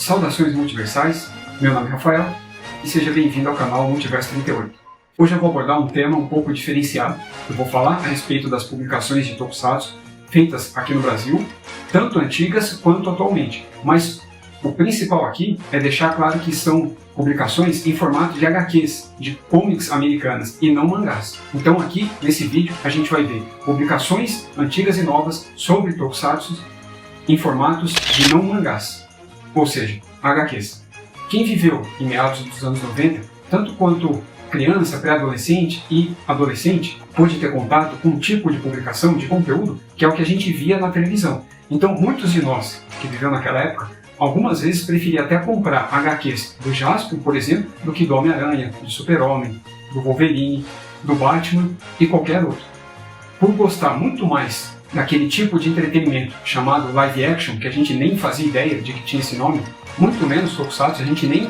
Saudações multiversais, meu nome é Rafael e seja bem-vindo ao canal Multiverso 38. Hoje eu vou abordar um tema um pouco diferenciado. Eu vou falar a respeito das publicações de Tokusatsu feitas aqui no Brasil, tanto antigas quanto atualmente, mas o principal aqui é deixar claro que são publicações em formato de HQs, de comics americanas e não mangás. Então aqui, nesse vídeo, a gente vai ver publicações antigas e novas sobre Tokusatsu em formatos de não mangás, ou seja, HQs. Quem viveu em meados dos anos 90, tanto quanto criança, pré-adolescente e adolescente, pôde ter contato com um tipo de publicação, de conteúdo, que é o que a gente via na televisão. Então muitos de nós que viveram naquela época, algumas vezes preferia até comprar HQs do Jaspion, por exemplo, do que do Homem-Aranha, do Super-Homem, do Wolverine, do Batman e qualquer outro. Por gostar muito mais daquele tipo de entretenimento chamado live action, que a gente nem fazia ideia de que tinha esse nome, muito menos Tokusatsu, a gente nem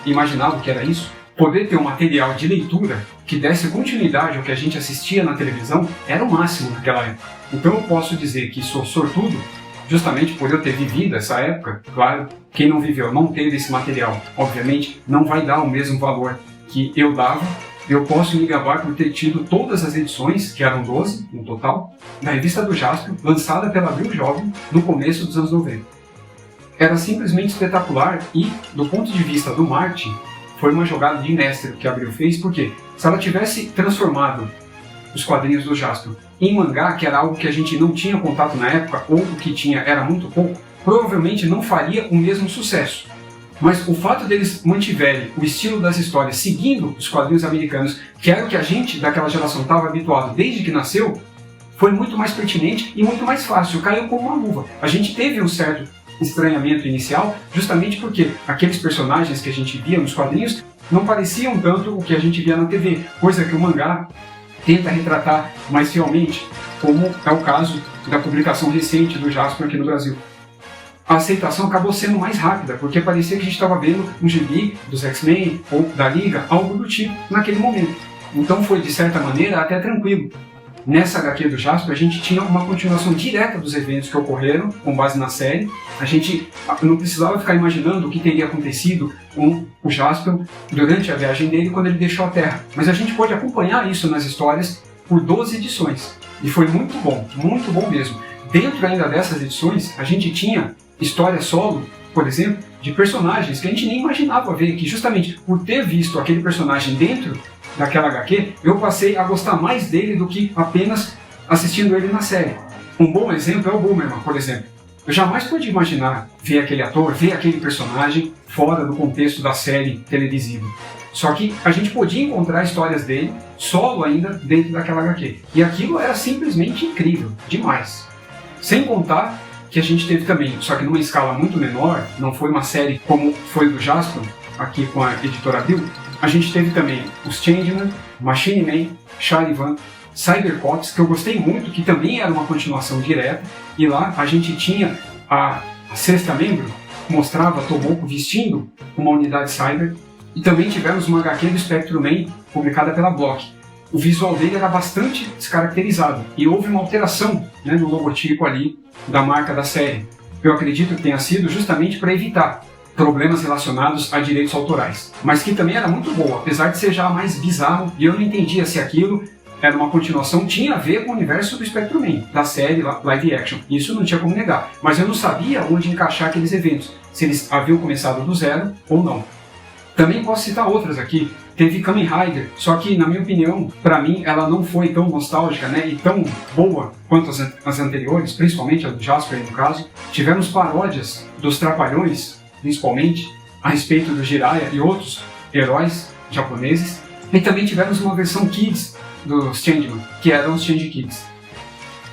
imaginava o que era isso, poder ter um material de leitura que desse continuidade ao que a gente assistia na televisão era o máximo naquela época. Então eu posso dizer que sou sortudo justamente por eu ter vivido essa época. Claro, quem não viveu, não teve esse material, obviamente não vai dar o mesmo valor que eu dava. Eu posso me gabar por ter tido todas as edições, que eram 12 no total, da revista do Jaspion, lançada pela Abril Jovem no começo dos anos 90. Era simplesmente espetacular e, do ponto de vista do marketing, foi uma jogada de mestre que a Abril fez, porque se ela tivesse transformado os quadrinhos do Jaspion em mangá, que era algo que a gente não tinha contato na época, ou o que tinha era muito pouco, provavelmente não faria o mesmo sucesso. Mas o fato deles mantiverem o estilo das histórias seguindo os quadrinhos americanos, que era o que a gente daquela geração estava habituado desde que nasceu, foi muito mais pertinente e muito mais fácil, caiu como uma luva. A gente teve um certo estranhamento inicial, justamente porque aqueles personagens que a gente via nos quadrinhos não pareciam tanto o que a gente via na TV, coisa que o mangá tenta retratar mais fielmente, como é o caso da publicação recente do Jaspion aqui no Brasil. A aceitação acabou sendo mais rápida, porque parecia que a gente estava vendo um gibi dos X-Men ou da Liga, algo do tipo, naquele momento. Então foi, de certa maneira, até tranquilo. Nessa HQ do Jaspion, a gente tinha uma continuação direta dos eventos que ocorreram, com base na série. A gente não precisava ficar imaginando o que teria acontecido com o Jaspion durante a viagem dele quando ele deixou a Terra. Mas a gente pôde acompanhar isso nas histórias por 12 edições. E foi muito bom mesmo. Dentro ainda dessas edições, a gente tinha história solo, por exemplo, de personagens que a gente nem imaginava ver, que justamente por ter visto aquele personagem dentro daquela HQ, eu passei a gostar mais dele do que apenas assistindo ele na série. Um bom exemplo é o Boomerman, por exemplo. Eu jamais pude imaginar ver aquele ator, ver aquele personagem fora do contexto da série televisiva. Só que a gente podia encontrar histórias dele, solo ainda, dentro daquela HQ. E aquilo era simplesmente incrível, demais. Sem contar que a gente teve também, só que numa escala muito menor, não foi uma série como foi do Jaspion, aqui com a editora Abril, a gente teve também os Changeman, Machine Man, Charivan, Cybercops, que eu gostei muito, que também era uma continuação direta, e lá a gente tinha a sexta membro, que mostrava a Tomoko vestindo uma unidade Cyber, e também tivemos uma HQ do Spectrum-Man, publicada pela Block. O visual dele era bastante descaracterizado e houve uma alteração, né, no logotipo ali da marca da série. Eu acredito que tenha sido justamente para evitar problemas relacionados a direitos autorais, mas que também era muito boa, apesar de ser já mais bizarro, e eu não entendia se aquilo era uma continuação, tinha a ver com o universo do Spectrum-Man, da série live action. Isso não tinha como negar, mas eu não sabia onde encaixar aqueles eventos, se eles haviam começado do zero ou não. Também posso citar outras aqui. Teve Kamen Rider, só que, na minha opinião, para mim, ela não foi tão nostálgica, né, e tão boa quanto as anteriores, principalmente a do Jasper, no caso. Tivemos paródias dos Trapalhões, principalmente, a respeito do Jiraiya e outros heróis japoneses. E também tivemos uma versão Kids dos Changeman, que eram os Change Kids.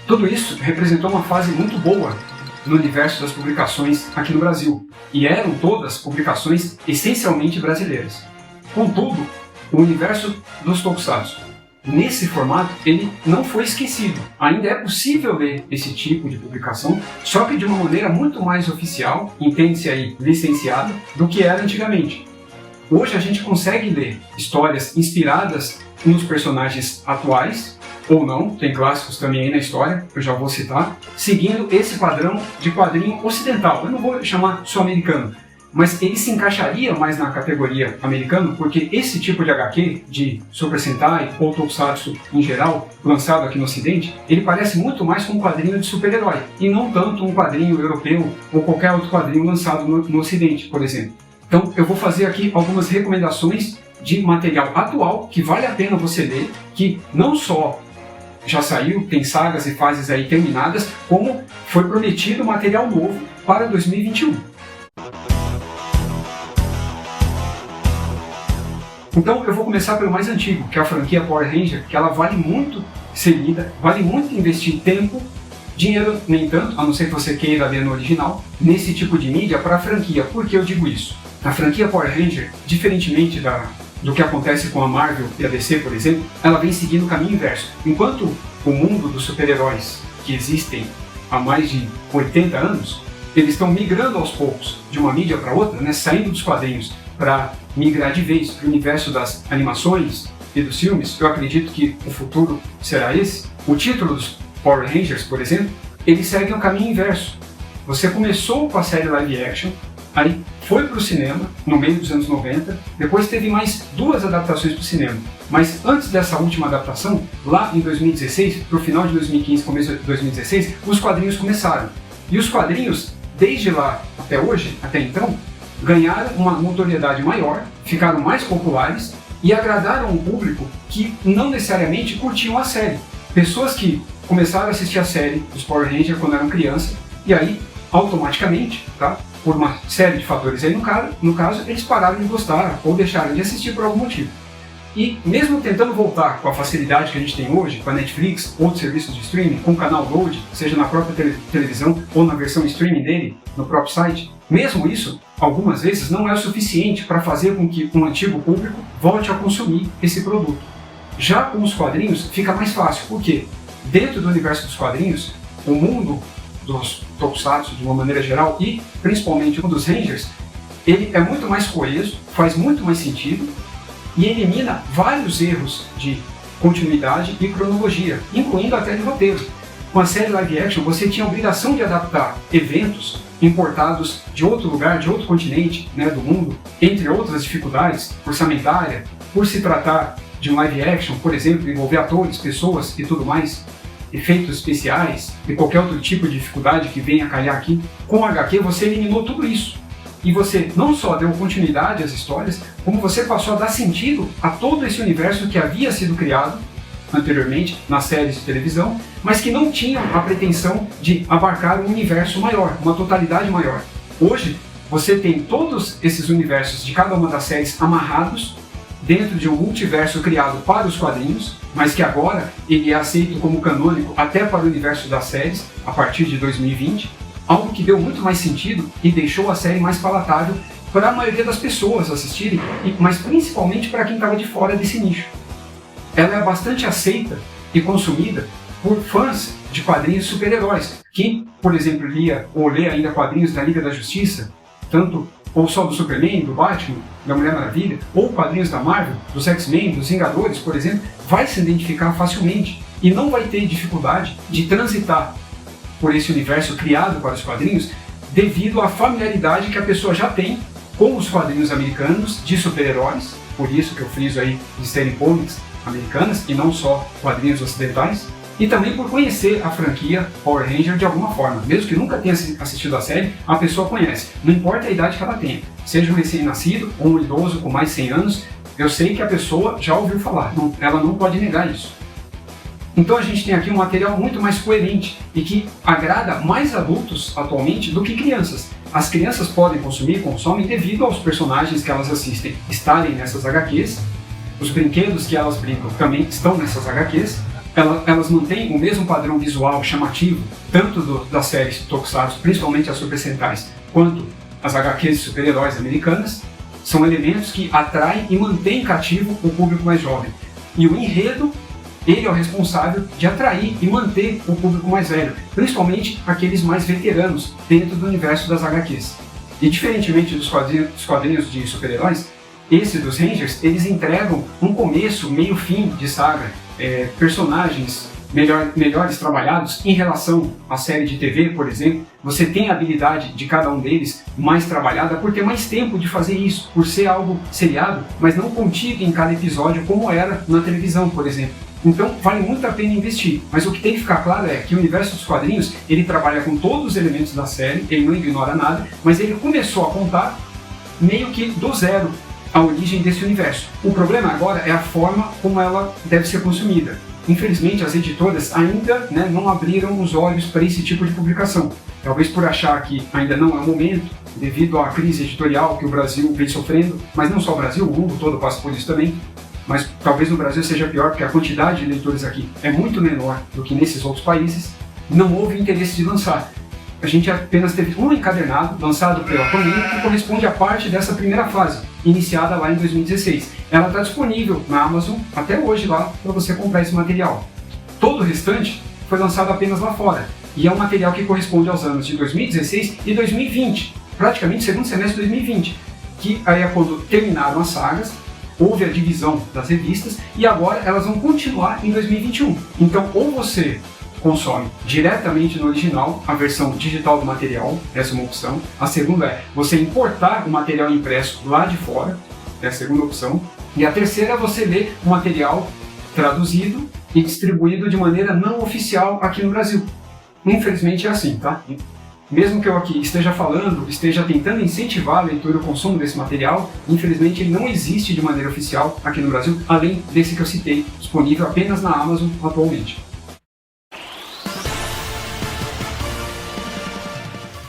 Tudo isso representou uma fase muito boa no universo das publicações aqui no Brasil, e eram todas publicações essencialmente brasileiras. Contudo, o universo dos Tokusatsu, nesse formato, ele não foi esquecido. Ainda é possível ler esse tipo de publicação, só que de uma maneira muito mais oficial, entende-se aí, licenciada, do que era antigamente. Hoje a gente consegue ler histórias inspiradas nos personagens atuais, ou não, tem clássicos também aí na história, que eu já vou citar, seguindo esse padrão de quadrinho ocidental. Eu não vou chamar só americano, mas ele se encaixaria mais na categoria americana, porque esse tipo de HQ, de Super Sentai ou Tokusatsu em geral, lançado aqui no Ocidente, ele parece muito mais com um quadrinho de super-herói, e não tanto um quadrinho europeu ou qualquer outro quadrinho lançado no Ocidente, por exemplo. Então eu vou fazer aqui algumas recomendações de material atual que vale a pena você ler, que não só já saiu, tem sagas e fases aí terminadas, como foi prometido material novo para 2021. Então eu vou começar pelo mais antigo, que é a franquia Power Ranger, que ela vale muito ser lida, vale muito investir tempo, dinheiro nem tanto, a não ser que você queira ler no original, nesse tipo de mídia para a franquia. Por que eu digo isso? A franquia Power Ranger, diferentemente do que acontece com a Marvel e a DC, por exemplo, ela vem seguindo o caminho inverso. Enquanto o mundo dos super-heróis que existem há mais de 80 anos, eles estão migrando aos poucos de uma mídia para outra, né, saindo dos quadrinhos para migrar de vez para o universo das animações e dos filmes. Eu acredito que o futuro será esse. O título dos Power Rangers, por exemplo, eles seguem o caminho inverso. Você começou com a série live action, aí foi para o cinema no meio dos anos 90, depois teve mais 2 adaptações para o cinema. Mas antes dessa última adaptação, lá em 2016, para o final de 2015, começo de 2016, os quadrinhos começaram. E os quadrinhos, desde lá até hoje, até então, ganharam uma notoriedade maior, ficaram mais populares e agradaram um público que não necessariamente curtiam a série. Pessoas que começaram a assistir a série dos Power Rangers quando eram crianças e aí, automaticamente, tá, por uma série de fatores aí no caso, eles pararam de gostar ou deixaram de assistir por algum motivo. E mesmo tentando voltar com a facilidade que a gente tem hoje, com a Netflix, outros serviços de streaming, com o canal Load, seja na própria televisão ou na versão streaming dele, no próprio site, mesmo isso, algumas vezes, não é o suficiente para fazer com que um antigo público volte a consumir esse produto. Já com os quadrinhos fica mais fácil, porque dentro do universo dos quadrinhos, o mundo dos Tokusatsu de uma maneira geral e principalmente o dos Rangers, ele é muito mais coeso, faz muito mais sentido e elimina vários erros de continuidade e cronologia, incluindo até de roteiro. Com a série live action, você tinha a obrigação de adaptar eventos importados de outro lugar, de outro continente, né, do mundo, entre outras dificuldades, orçamentária, por se tratar de um live action, por exemplo, envolver atores, pessoas e tudo mais, efeitos especiais e qualquer outro tipo de dificuldade que venha a calhar aqui. Com o HQ você eliminou tudo isso. E você não só deu continuidade às histórias, como você passou a dar sentido a todo esse universo que havia sido criado anteriormente nas séries de televisão, mas que não tinham a pretensão de abarcar um universo maior, uma totalidade maior. Hoje, você tem todos esses universos de cada uma das séries amarrados dentro de um multiverso criado para os quadrinhos, mas que agora ele é aceito como canônico até para o universo das séries, a partir de 2020, algo que deu muito mais sentido e deixou a série mais palatável para a maioria das pessoas assistirem, mas principalmente para quem estava de fora desse nicho. Ela é bastante aceita e consumida por fãs de quadrinhos de super-heróis, que, por exemplo, lia ou lê ainda quadrinhos da Liga da Justiça, tanto ou só do Superman, do Batman, da Mulher Maravilha, ou quadrinhos da Marvel, dos X-Men, dos Vingadores, por exemplo, vai se identificar facilmente e não vai ter dificuldade de transitar por esse universo criado para os quadrinhos devido à familiaridade que a pessoa já tem com os quadrinhos americanos de super-heróis, por isso que eu friso aí de serem comics americanas e não só quadrinhos ocidentais, e também por conhecer a franquia Power Ranger de alguma forma. Mesmo que nunca tenha assistido a série, a pessoa conhece. Não importa a idade que ela tenha, seja um recém-nascido ou um idoso com mais de 100 anos, eu sei que a pessoa já ouviu falar, ela não pode negar isso. Então a gente tem aqui um material muito mais coerente e que agrada mais adultos atualmente do que crianças. As crianças podem consumir, consomem devido aos personagens que elas assistem estarem nessas HQs, os brinquedos que elas brincam também estão nessas HQs, elas mantêm o mesmo padrão visual chamativo, tanto das séries Tokusatsu, principalmente as Super Sentais, quanto as HQs de super-heróis americanas, são elementos que atraem e mantêm cativo o público mais jovem. E o enredo, ele é o responsável de atrair e manter o público mais velho, principalmente aqueles mais veteranos dentro do universo das HQs. E diferentemente dos quadrinhos de super-heróis, esse dos Rangers, eles entregam um começo, meio, fim de saga, personagens melhores trabalhados em relação à série de TV, por exemplo. Você tem a habilidade de cada um deles mais trabalhada por ter mais tempo de fazer isso, por ser algo seriado, mas não contido em cada episódio como era na televisão, por exemplo. Então vale muito a pena investir, mas o que tem que ficar claro é que o universo dos quadrinhos, ele trabalha com todos os elementos da série, ele não ignora nada, mas ele começou a contar meio que do zero a origem desse universo. O problema agora é a forma como ela deve ser consumida. Infelizmente, as editoras ainda não abriram os olhos para esse tipo de publicação. Talvez por achar que ainda não é o momento, devido à crise editorial que o Brasil vem sofrendo, mas não só o Brasil, o mundo todo passa por isso também. Mas talvez no Brasil seja pior, porque a quantidade de leitores aqui é muito menor do que nesses outros países. Não houve interesse de lançar. A gente apenas teve um encadernado, lançado pela Panini, que corresponde a parte dessa primeira fase, iniciada lá em 2016. Ela está disponível na Amazon até hoje lá para você comprar esse material. Todo o restante foi lançado apenas lá fora, e é um material que corresponde aos anos de 2016 e 2020, praticamente segundo semestre de 2020, que aí é quando terminaram as sagas, houve a divisão das revistas, e agora elas vão continuar em 2021. Então, ou você consome diretamente no original a versão digital do material, essa é uma opção. A segunda é você importar o material impresso lá de fora, é a segunda opção. E a terceira é você ler o material traduzido e distribuído de maneira não oficial aqui no Brasil. Infelizmente é assim, tá? Mesmo que eu aqui esteja falando, esteja tentando incentivar a leitura e o consumo desse material, infelizmente ele não existe de maneira oficial aqui no Brasil, além desse que eu citei, disponível apenas na Amazon atualmente.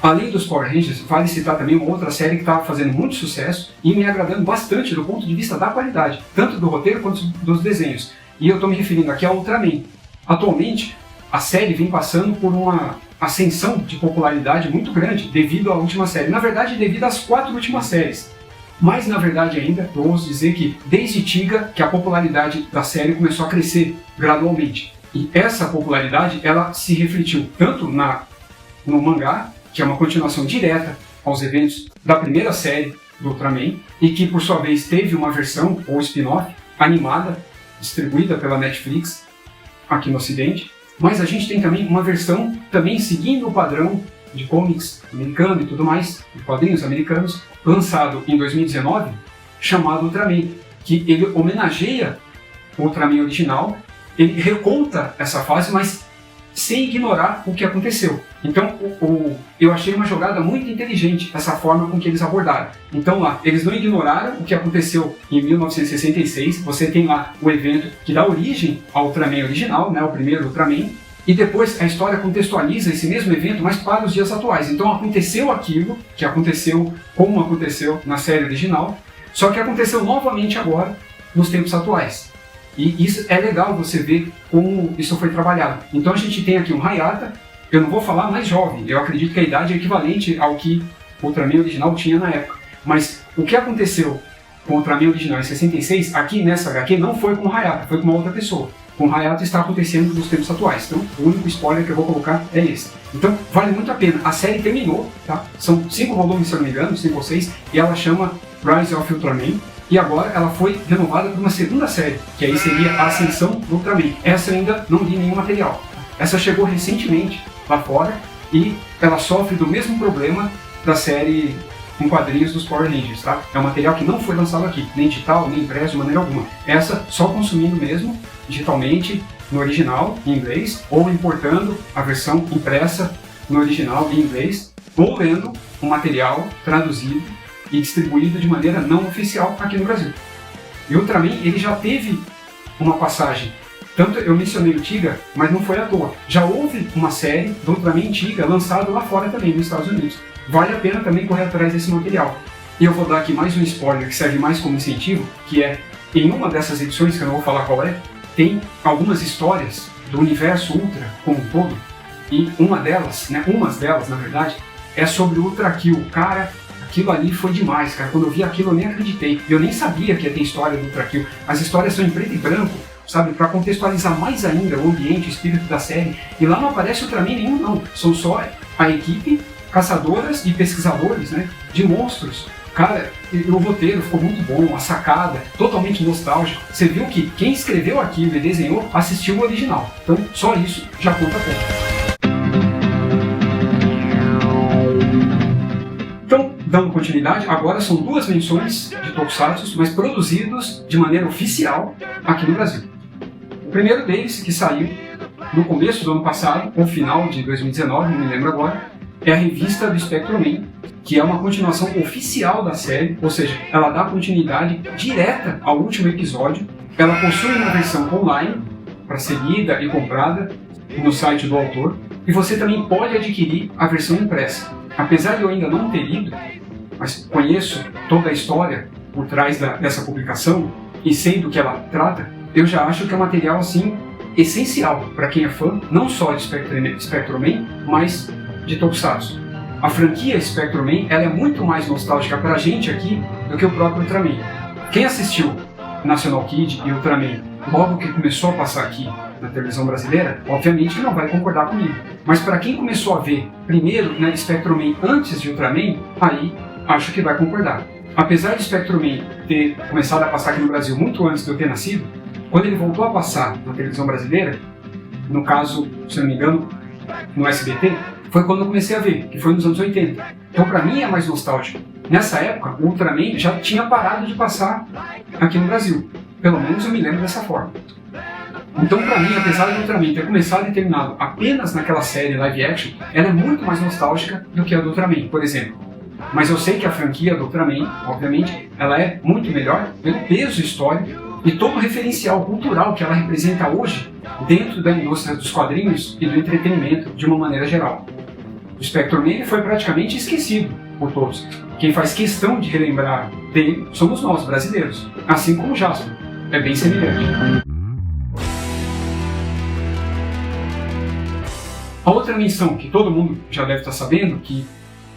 Além dos Power Rangers, vale citar também uma outra série que está fazendo muito sucesso e me agradando bastante do ponto de vista da qualidade, tanto do roteiro quanto dos desenhos. E eu estou me referindo aqui ao Ultraman. Atualmente, a série vem passando por uma ascensão de popularidade muito grande devido à última série. Na verdade, devido às 4 últimas séries. Mas, na verdade ainda, eu ouso dizer que desde Tiga que a popularidade da série começou a crescer gradualmente. E essa popularidade, ela se refletiu tanto no mangá, que é uma continuação direta aos eventos da primeira série do Ultraman, e que por sua vez teve uma versão, ou spin-off, animada, distribuída pela Netflix aqui no Ocidente. Mas a gente tem também uma versão também seguindo o padrão de comics americano e tudo mais, de quadrinhos americanos, lançado em 2019, chamado Ultraman, que ele homenageia o Ultraman original, ele reconta essa fase, mas sem ignorar o que aconteceu. Então, eu achei uma jogada muito inteligente essa forma com que eles abordaram. Então lá, eles não ignoraram o que aconteceu em 1966, você tem lá o evento que dá origem ao Ultraman original, o primeiro Ultraman, e depois a história contextualiza esse mesmo evento, mas para os dias atuais. Então aconteceu aquilo que aconteceu, como aconteceu na série original, só que aconteceu novamente agora, nos tempos atuais. E isso é legal você ver como isso foi trabalhado. Então a gente tem aqui um Hayata, eu não vou falar mais jovem, eu acredito que a idade é equivalente ao que o Ultraman original tinha na época. Mas o que aconteceu com o Ultraman original em 66, aqui nessa HQ, não foi com o Hayata, foi com uma outra pessoa. Com o Hayata está acontecendo nos tempos atuais. Então o único spoiler que eu vou colocar é esse. Então vale muito a pena. A série terminou, tá? São 5 volumes, se eu não me engano, 5 ou 6, e ela chama Rise of Ultraman. E agora ela foi renovada por uma segunda série, que aí seria a Ascensão do Ultraman. Essa eu ainda não li nenhum material. Essa chegou recentemente lá fora e ela sofre do mesmo problema da série em quadrinhos dos Power Rangers, tá? É um material que não foi lançado aqui, nem digital, nem impresso, de maneira alguma. Essa só consumindo mesmo, digitalmente, no original, em inglês, ou importando a versão impressa no original, em inglês, ou lendo um material traduzido e distribuído de maneira não oficial aqui no Brasil. E o Ultraman, ele já teve uma passagem, tanto eu mencionei o Tiga, mas não foi à toa. Já houve uma série do Ultraman Tiga lançada lá fora também, nos Estados Unidos. Vale a pena também correr atrás desse material. E eu vou dar aqui mais um spoiler que serve mais como incentivo, que é, em uma dessas edições, que eu não vou falar qual é, tem algumas histórias do universo Ultra como um todo, e umas delas, na verdade, é sobre o Ultra Kill. Cara, aquilo ali foi demais, cara. Quando eu vi aquilo eu nem acreditei. Eu nem sabia que ia ter história do Ultra Kill. As histórias são em preto e branco, sabe? Para contextualizar mais ainda o ambiente, o espírito da série. E lá não aparece Ultraman nenhum, não. São só a equipe, caçadoras e pesquisadores, de monstros Cara, o roteiro ficou muito bom, a sacada, totalmente nostálgico. Você viu que quem escreveu aquilo e desenhou assistiu o original. Então, só isso já conta ponto. Então, dando continuidade, agora são 2 menções de Tokusatsu, mas produzidos de maneira oficial aqui no Brasil. O primeiro deles, que saiu no começo do ano passado, ou final de 2019, não me lembro agora, é a revista do Spectroman, que é uma continuação oficial da série, ou seja, ela dá continuidade direta ao último episódio. Ela possui uma versão online para ser lida e comprada no site do autor, e você também pode adquirir a versão impressa. Apesar de eu ainda não ter lido, mas conheço toda a história por trás dessa publicação e sei do que ela trata, eu já acho que é um material assim essencial para quem é fã, não só de Spectroman, mas de Tokusatsu. A franquia Spectroman ela é muito mais nostálgica para a gente aqui do que o próprio Ultraman. Quem assistiu National Kid e Ultraman logo que começou a passar aqui na televisão brasileira, obviamente que não vai concordar comigo. Mas para quem começou a ver primeiro Spectroman antes de Ultraman, aí acho que vai concordar. Apesar de Spectroman ter começado a passar aqui no Brasil muito antes de eu ter nascido, quando ele voltou a passar na televisão brasileira, no caso, se não me engano, no SBT, foi quando eu comecei a ver, que foi nos anos 80. Então, para mim, é mais nostálgico. Nessa época, o Ultraman já tinha parado de passar aqui no Brasil. Pelo menos eu me lembro dessa forma. Então, para mim, apesar do Ultraman ter começado e terminado apenas naquela série live action, ela é muito mais nostálgica do que a do Ultraman, por exemplo. Mas eu sei que a franquia do Ultraman, obviamente, ela é muito melhor pelo peso histórico e todo o referencial cultural que ela representa hoje dentro da indústria dos quadrinhos e do entretenimento de uma maneira geral. O Spectroman foi praticamente esquecido por todos. Quem faz questão de relembrar dele somos nós, brasileiros, assim como o Jasper. É bem semelhante. A outra menção que todo mundo já deve estar sabendo, que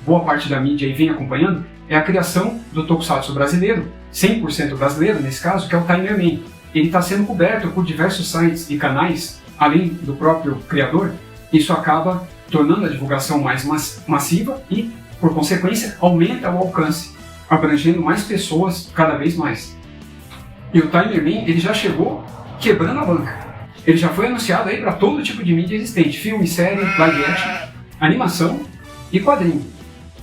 boa parte da mídia aí vem acompanhando, é a criação do Tokusatsu brasileiro, 100% brasileiro nesse caso, que é o Timerman. Ele está sendo coberto por diversos sites e canais, além do próprio criador. Isso acaba tornando a divulgação mais massiva e, por consequência, aumenta o alcance, abrangendo mais pessoas cada vez mais. E o Timerman, ele já chegou quebrando a banca. Ele já foi anunciado aí para todo tipo de mídia existente, filme, série, live action, animação e quadrinho.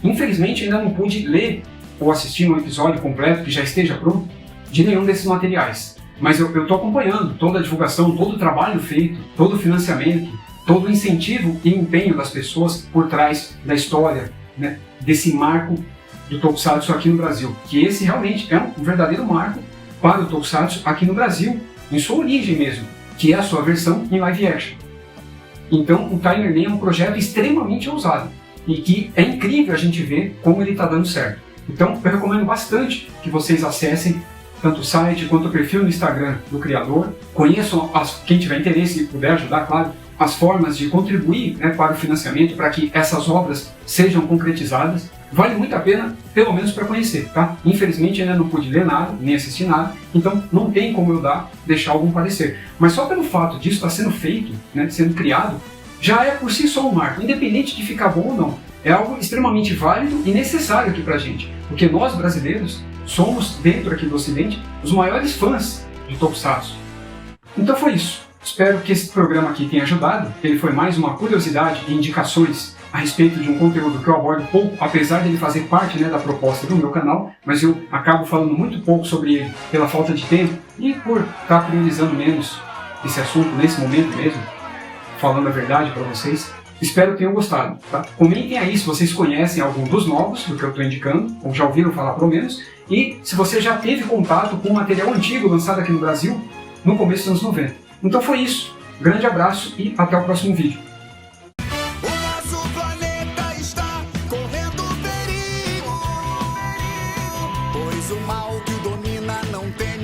Infelizmente ainda não pude ler ou assistir um episódio completo que já esteja pronto de nenhum desses materiais. Mas eu estou acompanhando toda a divulgação, todo o trabalho feito, todo o financiamento, todo o incentivo e empenho das pessoas por trás da história, né, desse marco do Tokusatsu aqui no Brasil. Que esse realmente é um verdadeiro marco para o Tokusatsu aqui no Brasil, em sua origem mesmo, que é a sua versão em live action. Então o Timerman é um projeto extremamente ousado e que é incrível a gente ver como ele está dando certo. Então eu recomendo bastante que vocês acessem tanto o site quanto o perfil no Instagram do criador, conheçam, quem tiver interesse e puder ajudar, claro, as formas de contribuir, né, para o financiamento, para que essas obras sejam concretizadas. Vale muito a pena, pelo menos para conhecer, tá? Infelizmente ainda não pude ler nada, nem assistir nada, então não tem como eu deixar algum parecer. Mas só pelo fato disso estar sendo feito, né, sendo criado, já é por si só um marco, independente de ficar bom ou não. É algo extremamente válido e necessário aqui pra gente, porque nós brasileiros somos, dentro aqui do Ocidente, os maiores fãs de Tokusatsu. Então foi isso. Espero que esse programa aqui tenha ajudado. Ele foi mais uma curiosidade e indicações a respeito de um conteúdo que eu abordo pouco, apesar dele fazer parte, né, da proposta do meu canal, mas eu acabo falando muito pouco sobre ele pela falta de tempo e por estar priorizando menos esse assunto nesse momento mesmo, falando a verdade para vocês. Espero que tenham gostado, tá? Comentem aí se vocês conhecem algum dos novos do que eu estou indicando, ou já ouviram falar pelo menos, e se você já teve contato com um material antigo lançado aqui no Brasil no começo dos anos 90. Então foi isso. Grande abraço e até o próximo vídeo. O nosso planeta está correndo perigo, pois o mal que o domina não tem